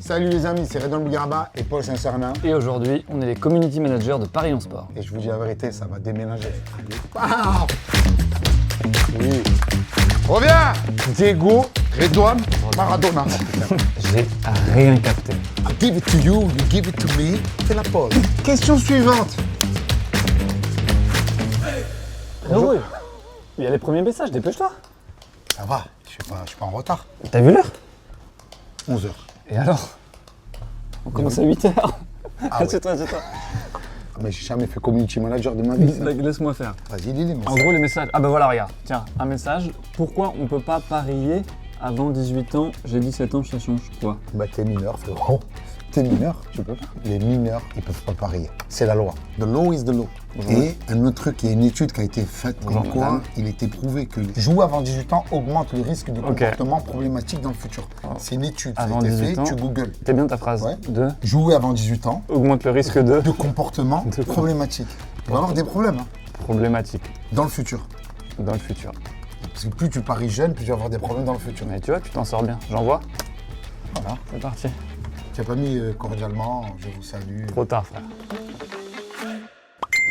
Salut les amis, c'est Redouane Bougaraba et Paul Saint-Cernin. Et aujourd'hui, on est les community managers de Paris en Sport. Et je vous dis la vérité, ça va déménager. Allez, oui. Reviens. Diego, Redouane, Maradona. J'ai rien capté. I give it to you, you give it to me. C'est la pause. Question suivante. Bonjour. Il y a les premiers messages, dépêche-toi. Ça va, je suis pas en retard. T'as vu l'heure? 11h. Et alors? On commence à 8h. Ah ouais. Assieds-toi. Mais j'ai jamais fait community manager de ma vie. ça. Laisse-moi faire. Vas-y, lis les En messages. gros, les messages. Ah bah voilà, regarde. Tiens, un message. Pourquoi on peut pas parier avant 18 ans? J'ai 17 ans, ça change quoi? Bah t'es mineur, frérot. T'es mineur, tu peux pas. Les mineurs, ils peuvent pas parier. C'est la loi. The law is the law. Bonjour. Et un autre truc, il y a une étude qui a été faite Bonjour, comme quoi madame. il était prouvé que jouer avant 18 ans augmente le risque de Ok. comportement problématique dans le futur. C'est une étude, ça Avant a été 18 fait, ans. tu googles. T'es bien ta phrase Ouais. de Jouer avant 18 ans, augmente le risque de de comportement De quoi problématique. Il va y avoir des problèmes hein, problématique dans le futur. dans le futur. Parce que plus tu paries jeune, plus tu vas avoir des problèmes dans le futur. Mais tu vois, tu t'en sors bien. J'envoie. Voilà. C'est parti. Tu n'as pas mis cordialement, je vous salue. Trop tard, frère.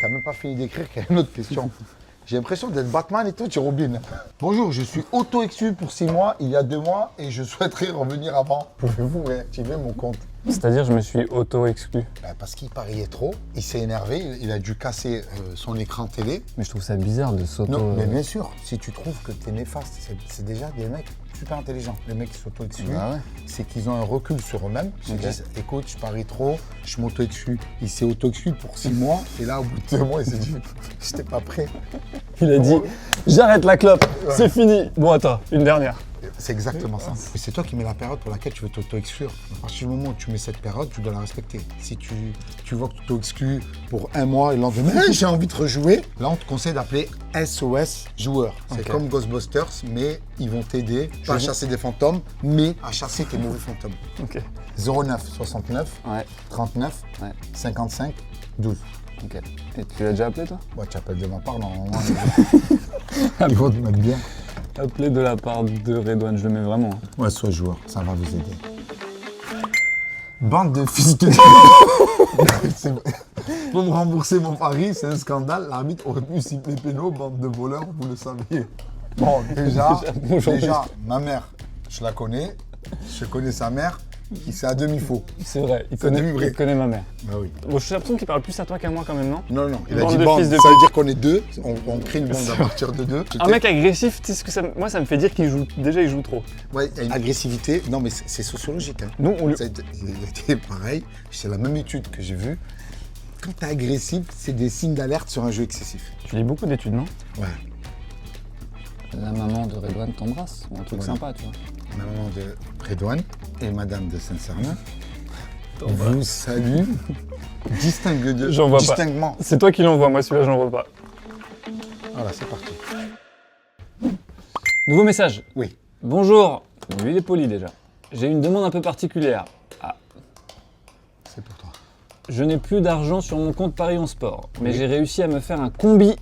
T'as même pas fini d'écrire qu'il y a une autre question. J'ai l'impression d'être Batman et tout, tu Robin. Bonjour, je suis auto-exclu pour 6 mois, il y a 2 mois, et je souhaiterais revenir avant. Pouvez-vous réactiver mon compte? C'est-à-dire, je me suis auto-exclu. Parce qu'il pariait trop, il s'est énervé, il a dû casser son écran télé. Mais je trouve ça bizarre de s'auto... Non, mais bien sûr, si tu trouves que t'es néfaste, c'est déjà des mecs super intelligents. Les mecs qui s'auto-excluent, Bah ouais. c'est qu'ils ont un recul sur eux-mêmes. Ils se Ok. disent, écoute, je parie trop, je m'auto-exclue. Il s'est auto-exclu pour 6 mois, et là, au bout de 2 mois, il s'est dit, j'étais pas prêt. Il a dit, j'arrête la clope, c'est fini. Bon, attends, une dernière. C'est exactement ça. Mais c'est toi qui mets la période pour laquelle tu veux t'auto-exclure. À partir du moment où tu mets cette période, tu dois la respecter. Si tu vois que tu t'auto-exclus pour 1 mois et le lendemain, j'ai envie de rejouer, là, on te conseille d'appeler SOS joueur. C'est Ok. comme Ghostbusters, mais ils vont t'aider, pas à chasser des fantômes, mais à chasser tes mauvais fantômes. Ok. 09 69 Ouais, 39 ouais, 55 12. ok. Et tu l'as déjà appelé, toi? Ouais, tu appelles de ma part, normalement. Ils vont te mettre bien. Appelé de la part de Redouane, je le mets vraiment. hein. Ouais, sois joueur, ça va vous aider. Bande de fils de... C'est vrai. Pour me rembourser mon pari, c'est un scandale. L'arbitre aurait pu siffler pénaux, bande de voleurs, vous le saviez. Bon, déjà, Bonjour, ma mère, je la connais. Je connais sa mère. C'est à demi faux. C'est vrai, il C'est connaît, demi-vrai. il connaît ma mère. Bah oui. Bon, j'ai l'impression qu'il parle plus à toi qu'à moi quand même, non? Non, non, il a Bande dit de bande. fils de Ça veut dire qu'on est deux. On crée une bande à partir de deux. Un mec agressif, tu sais ce que ça... Moi, ça me fait dire qu'il joue... Déjà, il joue trop. Ouais, il y a une agressivité. Non, mais c'est sociologique. Hein. Nous, on lui... Ça a été pareil, c'est la même étude que j'ai vue. Quand t'es agressif, c'est des signes d'alerte sur un jeu excessif. Tu lis beaucoup d'études, non? Ouais. La maman de Redouane t'embrasse, ou un truc Ouais. sympa, tu vois. La maman de Redouane et madame de Saint-Cernin vous salue J'en vois pas. distinctement. C'est toi qui l'envoie, moi celui-là, j'en vois pas. Voilà, c'est parti. Nouveau message. Oui. Bonjour. Lui, il est poli déjà. J'ai une demande un peu particulière. Ah, C'est pour toi. je n'ai plus d'argent sur mon compte Paris en Sport, mais Oui. j'ai réussi à me faire un combi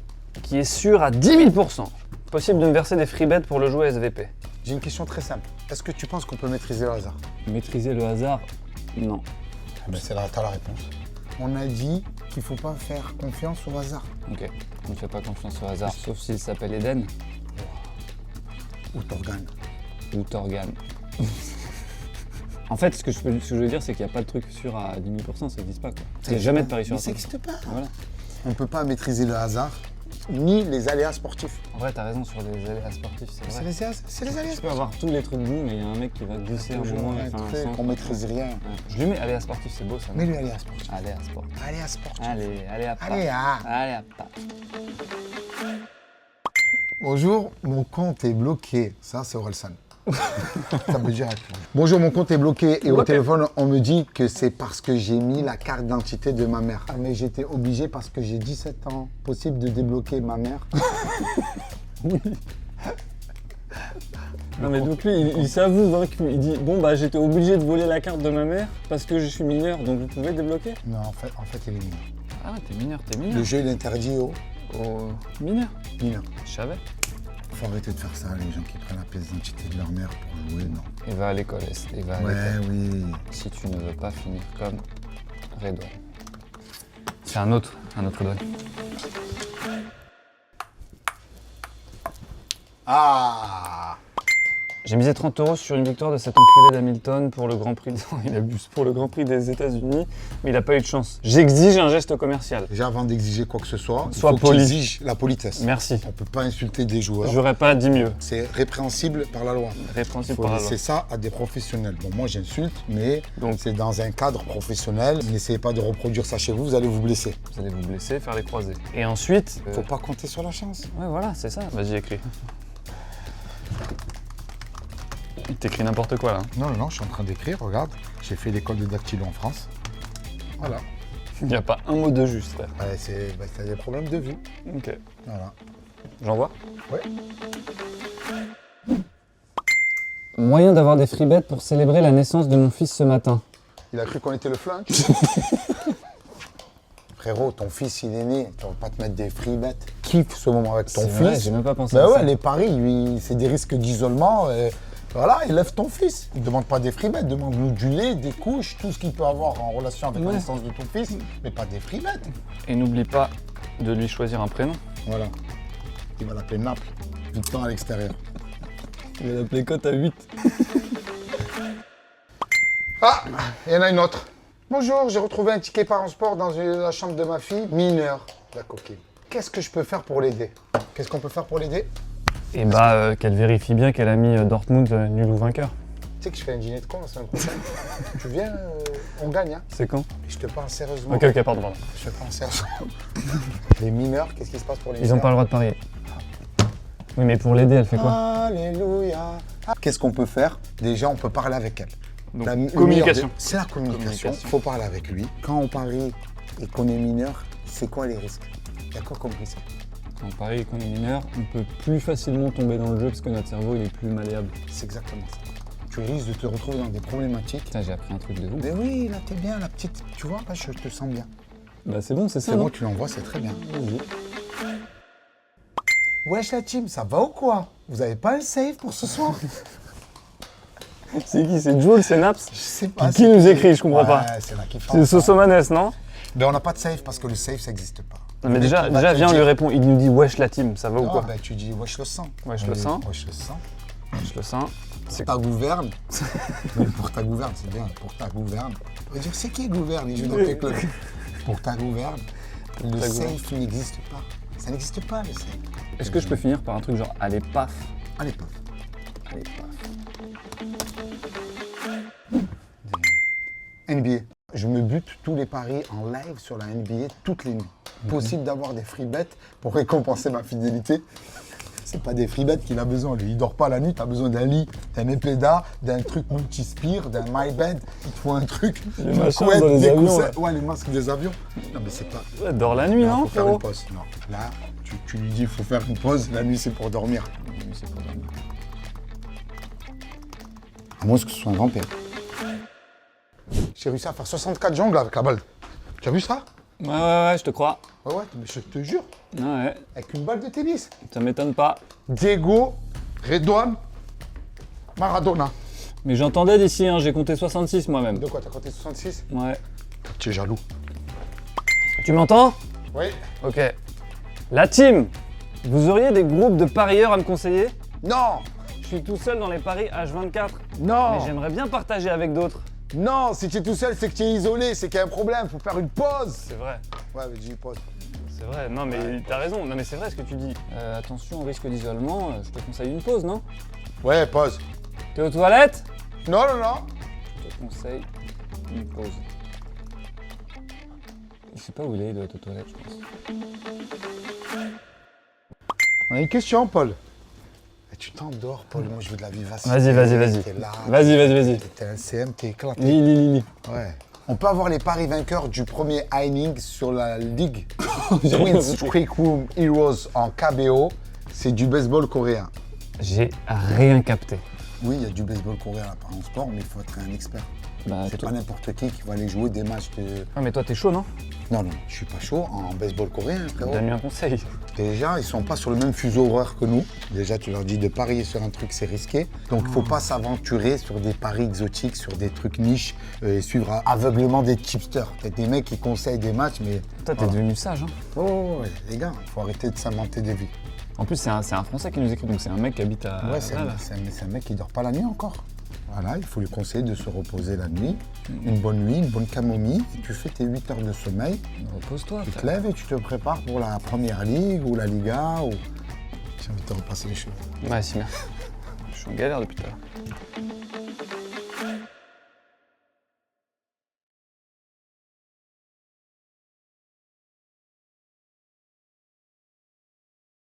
qui est sûr à 10 000 %. Possible de me verser des free bets pour le jouer SVP. J'ai une question très simple. Est-ce que tu penses qu'on peut maîtriser le hasard? Maîtriser le hasard? Non. Eh ben, t'as la réponse. On a dit qu'il ne faut pas faire confiance au hasard. Ok. On ne fait pas confiance au hasard, sauf s'il s'appelle Eden Ou t'organes. ou Torgan. En fait, ce que je veux dire, c'est qu'il n'y a pas de truc sûr à 10 000 %, ça n'existe pas. Quoi. Il n'y a jamais de pari sûr Mais à ça 100%. n'existe pas. Voilà. On ne peut pas maîtriser le hasard, ni les aléas sportifs. En vrai, t'as raison sur les aléas sportifs, c'est C'est vrai. les aléas Tu peux avoir tous les trucs bons, mais il y a un mec qui va glisser un Toujours moment. un et faire un truc centre. qu'on maîtrise rien. Ouais. Je lui mets aléas sportifs, c'est beau ça. non? Mais lui, aléas sportifs. Aléas sport. Aléas sportifs. Allez à pas. Aléas. Allez à pas. Bonjour, mon compte est bloqué. Ça, c'est Orelsan. Ça veut dire. Bonjour, mon compte est bloqué et au Bloqué. téléphone, on me dit que c'est parce que j'ai mis la carte d'identité de ma mère. Ah, mais j'étais obligé parce que j'ai 17 ans. Possible de débloquer ma mère? Non mais donc lui, il s'avoue vaincu. Il dit bon bah j'étais obligé de voler la carte de ma mère parce que je suis mineur, donc vous pouvez débloquer. Non, en fait, il est mineur. Ah t'es mineur, t'es mineur. Le jeu, il est interdit aux Oh, mineur. mineurs. Je savais. faut arrêter de faire ça, les gens qui prennent la pièce d'identité de leur mère pour jouer, non. Et va à l'école, Est. Et va à Ouais, l'école. oui. Si tu ne veux pas finir comme Redouane. C'est un autre Redouane. Ah! J'ai misé 30 € sur une victoire de cet enculé d'Hamilton pour le Grand Prix il abuse pour le Grand Prix des États-Unis, mais il n'a pas eu de chance. J'exige un geste commercial. Déjà, avant d'exiger quoi que ce soit, il Sois faut que poli. tu exiges la politesse. Merci. On peut pas insulter des joueurs. J'aurais pas dit mieux. C'est répréhensible par la loi. Il Répréhensible faut par la loi. laisser ça à des professionnels. Bon, moi, j'insulte, mais Donc- c'est dans un cadre professionnel. N'essayez pas de reproduire ça chez vous, vous allez vous blesser. Vous allez vous blesser, faire les croisés. Et ensuite... Faut pas compter sur la chance. Ouais, voilà, c'est ça. Vas-y, écris. Il t'écrit n'importe quoi, là. Non, non, non, je suis en train d'écrire, regarde. J'ai fait l'école de dactylo en France. Voilà. Il n'y a pas un mot de juste, frère. Ouais, t'as des problèmes de vue. Ok. Voilà. J'envoie. Ouais. Moyen d'avoir des free bets pour célébrer la naissance de mon fils ce matin. Il a cru qu'on était le flingue. Frérot, ton fils, il est né. Tu vas pas te mettre des free bets. Kiffe ce moment avec ton C'est fils. vrai, j'ai même pas pensé Ben à ouais, ça. les paris, lui, c'est des risques d'isolement. Voilà, élève ton fils. Il ne demande pas des free bets, demande-nous du lait, des couches, tout ce qu'il peut avoir en relation avec la Ouais. naissance de ton fils, mais pas des free bets. Et n'oublie pas de lui choisir un prénom. Voilà. Il va l'appeler Naples, tout le temps à l'extérieur. Il va l'appeler cote à 8. Ah, il y en a une autre. Bonjour, j'ai retrouvé un ticket par en sport dans la chambre de ma fille, mineure, la coquine. Qu'est-ce que je peux faire pour l'aider? Qu'est-ce qu'on peut faire pour l'aider? Et bah, qu'elle vérifie bien qu'elle a mis Dortmund nul ou vainqueur. Tu sais que je fais un dîner de con la semaine prochaine. Tu viens, on gagne, hein. C'est quand? Et je te parle sérieusement. Ok, pardon. Je te parle sérieusement. Les mineurs, qu'est-ce qui se passe pour les Ils mineurs? ont pas le droit de parier. Oui, mais pour l'aider, elle fait quoi? Alléluia. Qu'est-ce qu'on peut faire? Déjà, on peut parler avec elle. Donc, Le communication. meilleur c'est la communication. Il faut parler avec lui. Quand on parie et qu'on est mineur, c'est quoi les risques? Il y a quoi comme risque? Quand on parie et qu'on est mineur, on peut plus facilement tomber dans le jeu parce que notre cerveau il est plus malléable. C'est exactement ça. Tu risques de te retrouver dans des problématiques. Putain, j'ai appris un truc de ouf. Mais oui, là, t'es bien, la petite. Tu vois, là, je te sens bien. Bah c'est bon, c'est ça, C'est non? bon, tu l'envoies, c'est très bien. Wesh la team, ça va ou quoi? Vous avez pas un save pour ce soir? C'est qui? C'est Jules, c'est Naps? Je sais pas. Qui nous écrit? Je comprends pas. Ouais, c'est là qui C'est Sosomanes, non? Mais on n'a pas de save parce que le save, ça n'existe pas. Non, mais Le déjà, mec, il va déjà te viens, on dire- lui répond. Il nous dit wesh la team, ça va ou Non, quoi? ben, tu dis wesh le sang. Wesh le sang. Wesh le sang. Je le sens. Pour ta gouverne. Oui, pour ta gouverne, c'est bien. Pour ta gouverne. On va dire, c'est qui gouverne? Il joue dans tes clubs. Pour ta gouverne. Le Ta gouverne. safe n'existe pas. Ça n'existe pas, le safe. Est-ce que je peux finir par un truc genre allez paf? Allez, paf. Allez, paf. NBA. Je me bute tous les paris en live sur la NBA toutes les nuits. Possible d'avoir des free bets pour récompenser ma fidélité. C'est pas des free bets qu'il a besoin, lui. Il dort pas la nuit, t'as besoin d'un lit, d'un épéda, d'un truc multispire, d'un MyBed. Il te faut un truc, Les une machins couette, dans les des avions, coussins. là. Ouais, les masques des avions. Non, mais c'est pas... Ouais, dors la nuit, Non, non, faut faire frérot? une pause. Non, là, tu lui dis, il faut faire une pause. La nuit, c'est pour dormir. C'est pour dormir. À moins que ce soit un grand-père. J'ai réussi à faire 64 jongles avec la balle. Tu as vu ça? Ouais, je te crois. Ouais, mais je te jure, Ouais, avec une balle de tennis. ça m'étonne pas. Diego, Redouane, Maradona. Mais j'entendais d'ici, hein, j'ai compté 66 moi-même. De quoi, t'as compté 66? Ouais. Tu es jaloux. Tu m'entends? Oui. Ok. La team, vous auriez des groupes de parieurs à me conseiller? Non, Je suis tout seul dans les paris H24. non, Mais j'aimerais bien partager avec d'autres. non, si tu es tout seul, c'est que tu es isolé, c'est qu'il y a un problème, faut faire une pause. C'est vrai. Ouais, mais dis pause. C'est vrai, non mais t'as raison, non mais c'est vrai ce que tu dis. Attention au risque d'isolement, je te conseille une pause, non? Ouais, pause. T'es aux toilettes? Non, non, non. Je te conseille une pause. Je sais pas où il est, il doit être aux toilettes, je pense. On a une question, Paul. Et tu t'endors, Paul. Moi, je veux de la vivacité. Vas-y. T'es là. Vas-y. T'es un CM, t'es éclaté. Lis. Ouais. On peut avoir les paris vainqueurs du premier inning sur la Ligue Twins Creek Room Heroes en KBO. C'est du baseball coréen. J'ai rien capté. Oui, il y a du baseball coréen là, en sport, mais il faut être un expert. Bah, C'est pas n'importe qui va aller jouer des matchs de... Ah, mais toi, t'es chaud, non? Non, non, je suis pas chaud en baseball coréen, frérot. Donne-lui un conseil. Déjà, ils sont pas sur le même fuseau horaire que nous. Déjà, tu leur dis de parier sur un truc, c'est risqué. Donc, il faut pas s'aventurer sur des paris exotiques, sur des trucs niches, et suivre aveuglément des tipsters. T'as des mecs qui conseillent des matchs, mais... Toi, t'es devenu sage, hein. Oh, ouais, les gars, faut arrêter de s'inventer des vies. En plus, c'est un Français qui nous écrit, donc c'est un mec qui habite à... Ouais, c'est Laval. un mec qui dort pas la nuit encore. Voilà, il faut lui conseiller de se reposer la nuit. Une bonne nuit, une bonne camomille. Et tu fais tes 8 heures de sommeil. Repose-toi. Tu te lèves et tu te prépares pour la première ligue ou la Liga. Ou... J'ai envie de te repasser les cheveux. Ouais, si, merci. Je suis en galère depuis tout à l'heure.